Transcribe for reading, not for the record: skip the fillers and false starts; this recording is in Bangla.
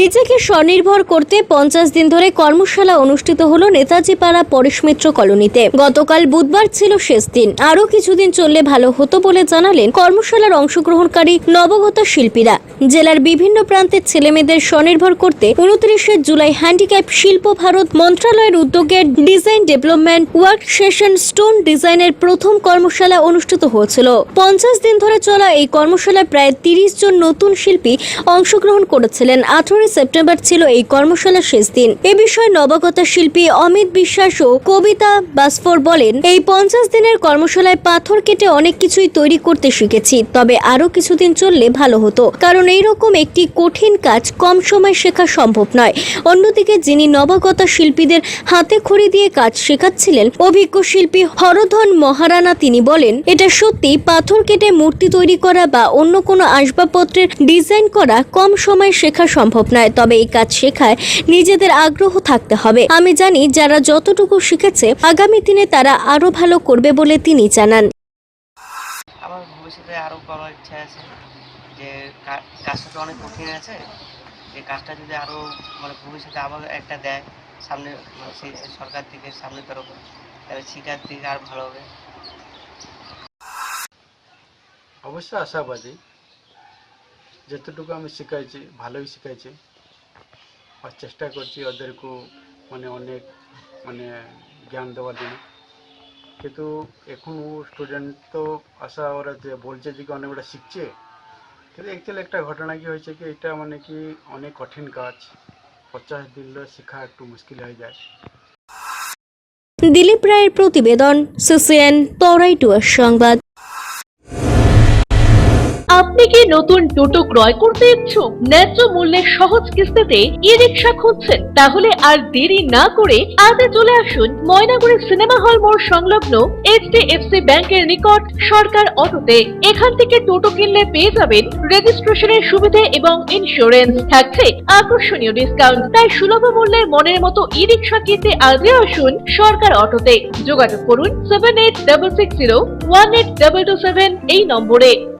নিজেকে স্বনির্ভর করতে 50 দিন ধরে কর্মশালা অনুষ্ঠিত হলো নেতাজি পাড়া পরেশ মিত্র কলোনিতে। গতকাল বুধবার ছিল শেষ দিন। আরও কিছুদিন চললে ভালো হতো বলে জানালেন কর্মশালার অংশগ্রহণকারী নবাগত শিল্পীরা। জেলার বিভিন্ন প্রান্তের ছেলেমেয়েদের স্বনির্ভর করতে 29 জুলাই হ্যান্ডিক্যাপ শিল্প ভারত মন্ত্রণালয়ের উদ্যোগে design development work session stone ডিজাইনের প্রথম কর্মশালা অনুষ্ঠিত হয়েছিল। 50 দিন ধরে চলা এই কর্মশালায় প্রায় 30 জন নতুন শিল্পী অংশগ্রহণ করেছিলেন। 18 সেপ্টেম্বর ছিল এই কর্মশালার শেষ দিন। এ বিষয়ে নবাগত শিল্পী অমিত বিশ্বাস ও কবিতা বাসফর বলেন, এই 50 দিনের কর্মশালায় পাথর কেটে অনেক কিছুই তৈরি করতে শিখেছি, তবে আরো কিছুদিন চললে ভালো হতো, কারণ এইরকম একটি কঠিন কাজ কম সময় শেখা সম্ভব নয়। অন্যদিকে যিনি নবাগত শিল্পীদের হাতে খড়ি দিয়ে কাজ শেখাচ্ছিলেন অভিজ্ঞ শিল্পী হরধন মহারানা, তিনি বলেন, এটা সত্যি পাথর কেটে মূর্তি তৈরি করা বা অন্য কোনো আসবাবপত্রের ডিজাইন করা কম সময় শেখা সম্ভব নয়, তবে এই কাজ শেখায় নিজেদের আগ্রহ থাকতে হবে। আমি জানি যারা যতটুকু শিখেছে আগামী দিনে তারা আরো ভালো করবে বলে তিনি জানান। আমার ভবিষ্যতে আরো করার ইচ্ছা আছে, যে কাজটা তো অনেক কঠিন আছে, এই কাজটা যদি আরো ভবিষ্যতে আবার একটা দেয় সামনে, সেই সরকার থেকে সামনে তরফে, তাহলে শিকার দিকে আর ভালো হবে। অবশ্যই আশাবাদী, যতটুকু আমি শিখাইছি ভালোই শিখাইছি আর চেষ্টা করছি ওদেরকে অনেক জ্ঞান দেওয়ার জন্য। কিন্তু এখনও স্টুডেন্ট তো আশা ওরা যে বলছে যে কি অনেকটা শিখছে, কিন্তু অ্যাকচুয়ালি একটা ঘটনা কি হয়েছে কি এটা কি অনেক কঠিন কাজ, 50 দিন শেখা একটু মুশকিল হয়ে যায়। দিলীপ রায়ের প্রতিবেদন, সিসিএন তরাই টুয়ার সংবাদ। আপনি কি নতুন টোটো ক্রয় করতে ইচ্ছুক? ন্যায্য মূল্যে সহজ কিস্তিতে ই-রিকশা খুঁজছেন? তাহলে আর দেরি না করে আজই চলে আসুন ময়নাগুড়ি সিনেমা হল মোড় সংলগ্ন HDFC ব্যাংকের নিকট সরকার অটোতে। এখান থেকে টোটো কিনলে পেয়ে যাবেন রেজিস্ট্রেশনের সুবিধা এবং ইন্স্যুরেন্স, থাকছে আকর্ষণীয় ডিসকাউন্ট। তাই সুলভ মূল্যে মনের মতো ই-রিকশা কিনতে আজই আসুন সরকার অটোতে। যোগাযোগ করুন 7866018227 এই নম্বরে।